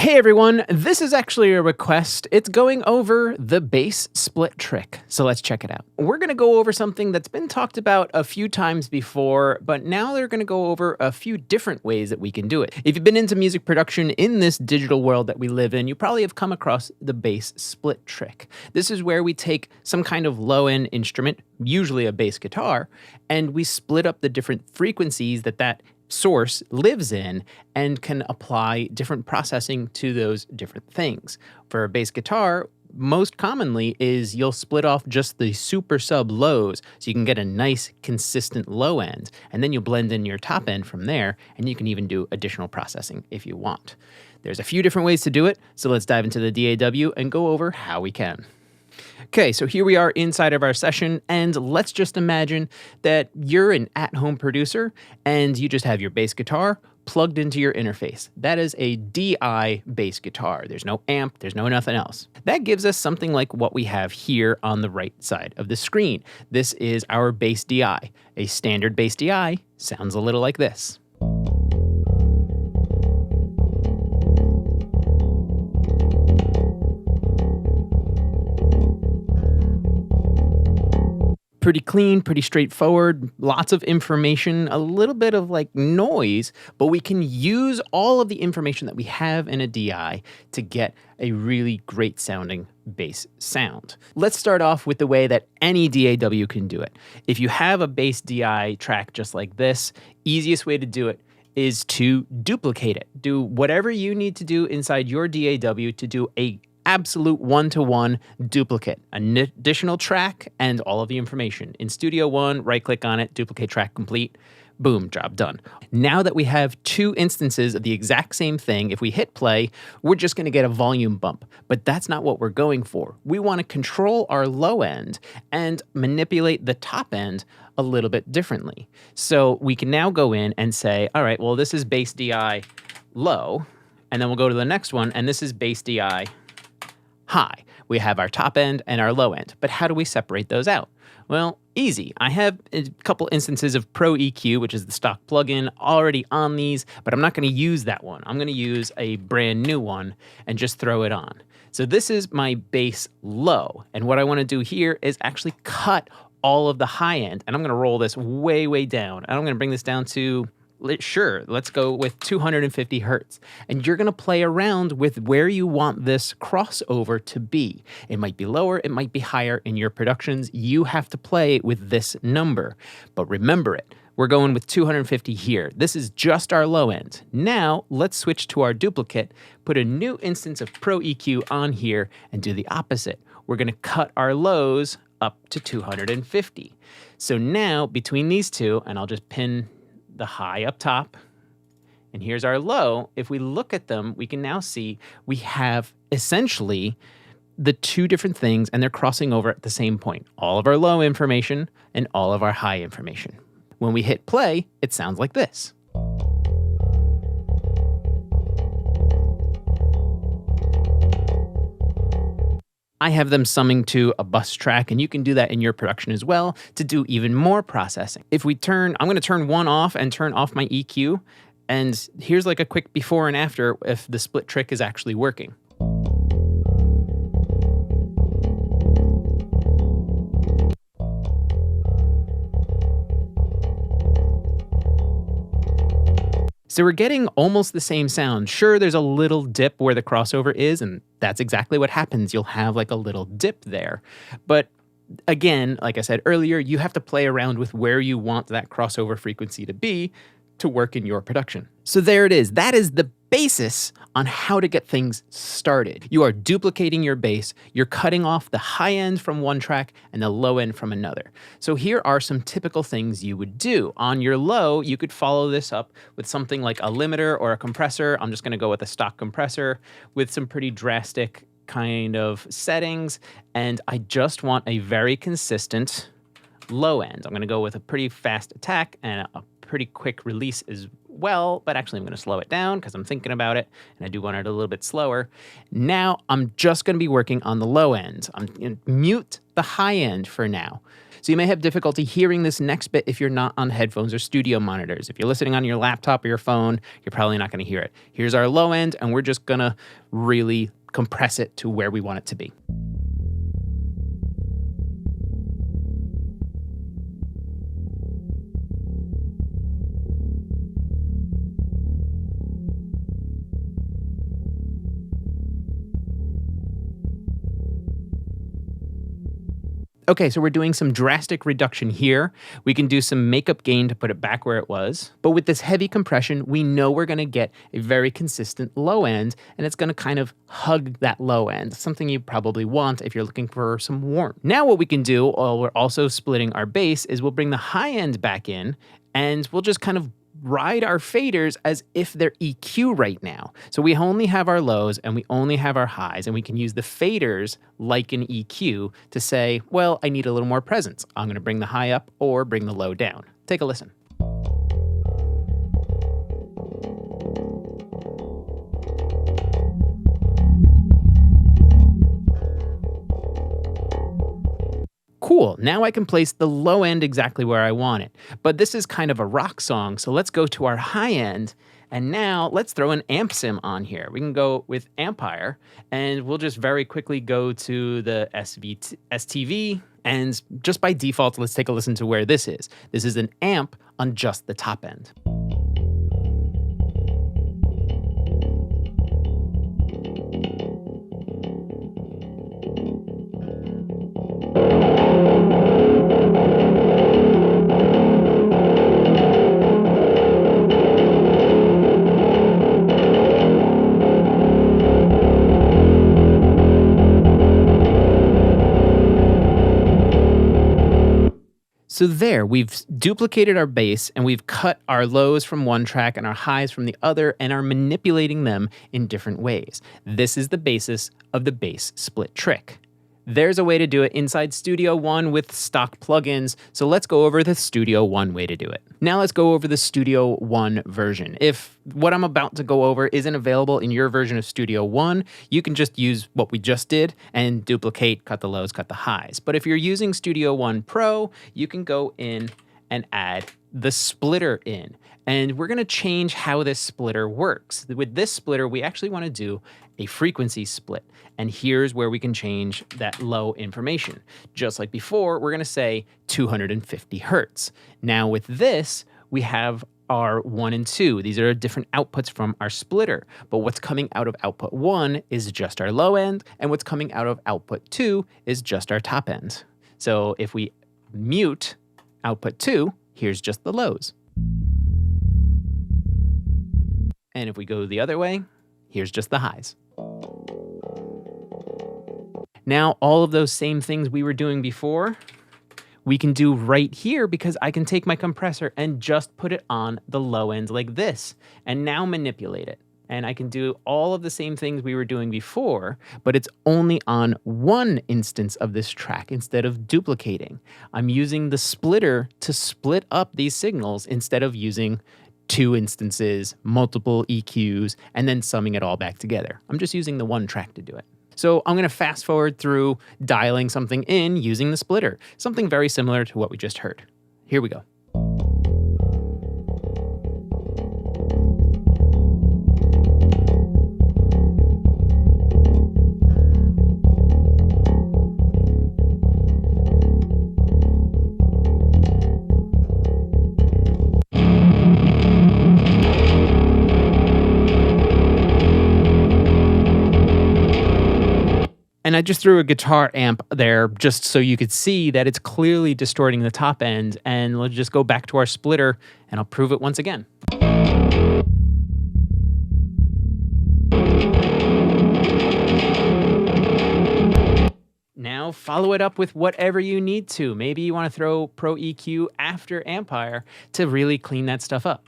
Hey everyone, this is actually a request. It's going over the bass split trick. So let's check it out. We're going to go over something that's been talked about a few times before, but now they're going to go over a few different ways that we can do it. If you've been into music production in this digital world that we live in, you probably have come across the bass split trick. This is where we take some kind of low-end instrument, usually a bass guitar, and we split up the different frequencies that source lives in and can apply different processing to those different things. For a bass guitar, most commonly is you'll split off just the super sub lows so you can get a nice consistent low end, and then you'll blend in your top end from there, and you can even do additional processing if you want. There's a few different ways to do it, so let's dive into the DAW and go over how we can. Okay, so here we are inside of our session, and let's just imagine that you're an at-home producer and you just have your bass guitar plugged into your interface. That is a DI bass guitar. There's no amp, there's no nothing else. That gives us something like what we have here on the right side of the screen. This is our bass DI. A standard bass DI sounds a little like this. Pretty clean, pretty straightforward, lots of information, a little bit of like noise, but we can use all of the information that we have in a DI to get a really great sounding bass sound. Let's start off with the way that any DAW can do it. If you have a bass DI track just like this, easiest way to do it is to duplicate it. Do whatever you need to do inside your DAW to do a absolute one-to-one duplicate, an additional track, and all of the information. In Studio One, right-click on it, duplicate track complete, boom, job done. Now that we have two instances of the exact same thing, if we hit play, we're just gonna get a volume bump, but that's not what we're going for. We wanna control our low end and manipulate the top end a little bit differently. So we can now go in and say, all right, well, this is bass DI low, and then we'll go to the next one, and this is bass DI high. We have our top end and our low end, but how do we separate those out? Well, easy. I have a couple instances of Pro EQ, which is the stock plugin, already on these, but I'm not going to use that one. I'm going to use a brand new one and just throw it on. So this is my bass low, and what I want to do here is actually cut all of the high end, and I'm going to roll this way, way down. And I'm going to bring this down to, sure, let's go with 250 hertz. And you're going to play around with where you want this crossover to be. It might be lower, it might be higher in your productions. You have to play with this number. But remember it, we're going with 250 here. This is just our low end. Now, let's switch to our duplicate, put a new instance of Pro EQ on here, and do the opposite. We're going to cut our lows up to 250. So now, between these two, and I'll just pin the high up top, and here's our low. If we look at them, we can now see we have essentially the two different things, and they're crossing over at the same point. All of our low information and all of our high information. When we hit play, it sounds like this. I have them summing to a bus track, and you can do that in your production as well to do even more processing. If we turn, I'm going to turn one off and turn off my EQ, and here's like a quick before and after if the split trick is actually working. So we're getting almost the same sound. Sure, there's a little dip where the crossover is, and that's exactly what happens. You'll have like a little dip there. But again, like I said earlier, you have to play around with where you want that crossover frequency to be to work in your production. So there it is. That is the basis on how to get things started. You are duplicating your bass, you're cutting off the high end from one track and the low end from another. So here are some typical things you would do. On your low, you could follow this up with something like a limiter or a compressor. I'm just going to go with a stock compressor with some pretty drastic kind of settings, and I just want a very consistent low end. I'm going to go with a pretty fast attack and a pretty quick release as well, but actually I'm going to slow it down because I'm thinking about it and I do want it a little bit slower. Now I'm just going to be working on the low end. I'm going to mute the high end for now. So you may have difficulty hearing this next bit if you're not on headphones or studio monitors. If you're listening on your laptop or your phone, you're probably not going to hear it. Here's our low end, and we're just going to really compress it to where we want it to be. Okay, so we're doing some drastic reduction here. We can do some makeup gain to put it back where it was. But with this heavy compression, we know we're going to get a very consistent low end, and it's going to kind of hug that low end, something you probably want if you're looking for some warmth. Now what we can do, while we're also splitting our bass, is we'll bring the high end back in, and we'll just kind of ride our faders as if they're EQ right now. So we only have our lows and we only have our highs, and we can use the faders like an EQ to say, well, I need a little more presence. I'm going to bring the high up or bring the low down. Take a listen. Cool, now I can place the low end exactly where I want it. But this is kind of a rock song, so let's go to our high end, and now let's throw an amp sim on here. We can go with Ampire, and we'll just very quickly go to the STV, and just by default, let's take a listen to where this is. This is an amp on just the top end. So there, we've duplicated our bass and we've cut our lows from one track and our highs from the other and are manipulating them in different ways. This is the basis of the bass split trick. There's a way to do it inside Studio One with stock plugins, so let's go over the Studio One way to do it. Now let's go over the Studio One version. If what I'm about to go over isn't available in your version of Studio One, you can just use what we just did and duplicate, cut the lows, cut the highs. But if you're using Studio One Pro, you can go in and add the splitter in. And we're going to change how this splitter works. With this splitter, we actually want to do a frequency split. And here's where we can change that low information. Just like before, we're going to say 250 hertz. Now with this, we have our 1 and 2. These are different outputs from our splitter. But what's coming out of output 1 is just our low end, and what's coming out of output 2 is just our top end. So if we mute output 2, here's just the lows. And if we go the other way, here's just the highs. Now, all of those same things we were doing before, we can do right here because I can take my compressor and just put it on the low end like this and now manipulate it. And I can do all of the same things we were doing before, but it's only on one instance of this track instead of duplicating. I'm using the splitter to split up these signals instead of using 2 instances, multiple EQs, and then summing it all back together. I'm just using the one track to do it. So I'm going to fast forward through dialing something in using the splitter, something very similar to what we just heard. Here we go. And I just threw a guitar amp there just so you could see that it's clearly distorting the top end. And let's just go back to our splitter and I'll prove it once again. Now follow it up with whatever you need to. Maybe you want to throw Pro EQ after Ampire to really clean that stuff up.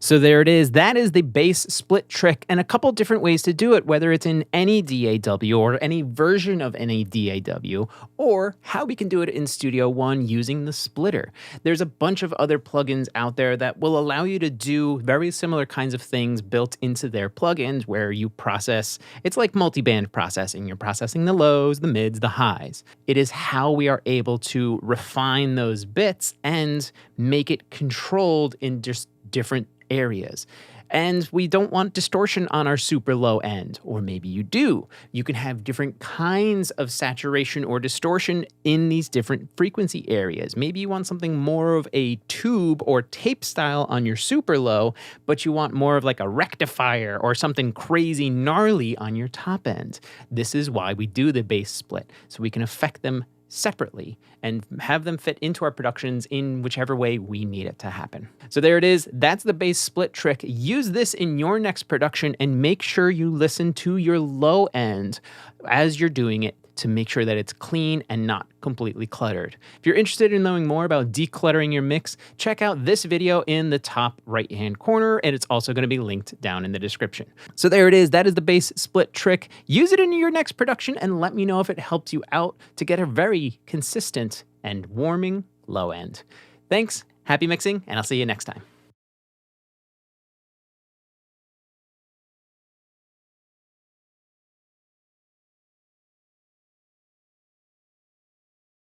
So there it is. That is the bass split trick, and a couple different ways to do it, whether it's in any DAW or any version of any DAW, or how we can do it in Studio One using the splitter. There's a bunch of other plugins out there that will allow you to do very similar kinds of things built into their plugins where you process, it's like multiband processing. You're processing the lows, the mids, the highs. It is how we are able to refine those bits and make it controlled in just different areas. And we don't want distortion on our super low end, or maybe you do. You can have different kinds of saturation or distortion in these different frequency areas. Maybe you want something more of a tube or tape style on your super low, but you want more of like a rectifier or something crazy gnarly on your top end. This is why we do the bass split, so we can affect them separately and have them fit into our productions in whichever way we need it to happen. So there it is. That's the bass split trick. Use this in your next production and make sure you listen to your low end as you're doing it to make sure that it's clean and not completely cluttered. If you're interested in knowing more about decluttering your mix, check out this video in the top right-hand corner, and it's also going to be linked down in the description. So there it is. That is the bass split trick. Use it in your next production and let me know if it helps you out to get a very consistent and warming low end. Thanks, happy mixing, and I'll see you next time.